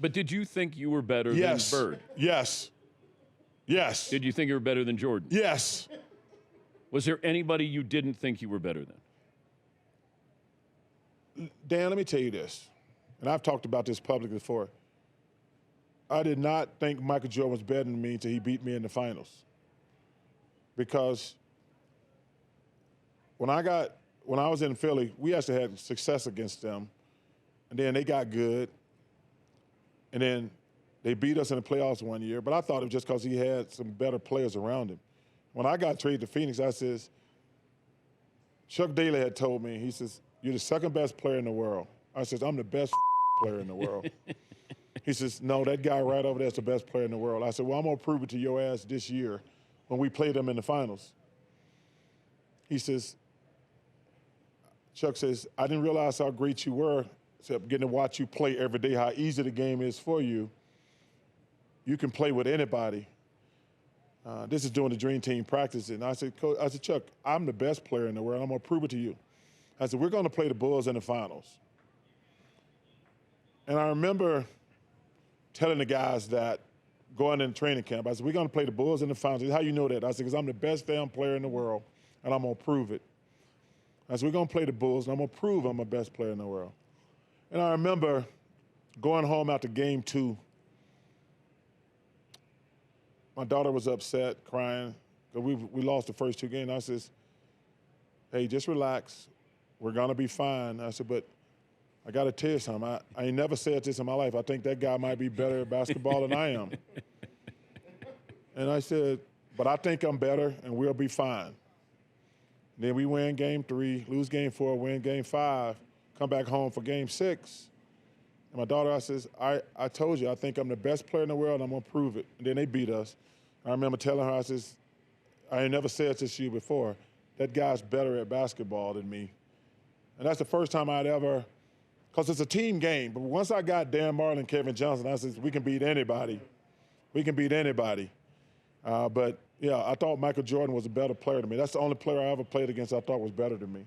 But did you think you were better Yes. than Bird? Yes. Yes. Did you think you were better than Jordan? Yes. Was there anybody you didn't think you were better than? Dan, let me tell you this, and I've talked about this publicly before. I did not think Michael Jordan was better than me until he beat me in the finals. Because when I was in Philly, we actually had success against them, and then they got good, and then they beat us in the playoffs one year, but I thought it was just because he had some better players around him. When I got traded to Phoenix, I says, Chuck Daly had told me, he says, you're the second best player in the world. I says, I'm the best player in the world. He says, no, that guy right over there is the best player in the world. I said, well, I'm going to prove it to your ass this year when we play them in the finals. He says, Chuck says, I didn't realize how great you were, except getting to watch you play every day, how easy the game is for you. You can play with anybody. This is doing the Dream Team practice. And I said, Coach, Chuck, I'm the best player in the world. I'm going to prove it to you. I said, we're going to play the Bulls in the finals. And I remember telling the guys that going in training camp, I said, we're going to play the Bulls in the finals. He said, how you know that? I said, because I'm the best damn player in the world, and I'm going to prove it. I said, we're going to play the Bulls, and I'm going to prove I'm the best player in the world. And I remember going home after game 2. My daughter was upset, crying, because we lost the first 2 games. I says, hey, just relax. We're going to be fine. I said, but I got to tell you something. I ain't never said this in my life. I think that guy might be better at basketball than I am. And I said, but I think I'm better, and we'll be fine. Then we win game 3, lose game 4, win game 5, come back home for game 6. And my daughter, I says, I told you, I think I'm the best player in the world, and I'm going to prove it. And then they beat us. I remember telling her, I says, I ain't never said this to you before, that guy's better at basketball than me. And that's the first time I'd ever, because it's a team game, but once I got Dan Marlin and Kevin Johnson, I said, we can beat anybody. We can beat anybody. But, yeah, I thought Michael Jordan was a better player than me. That's the only player I ever played against I thought was better than me.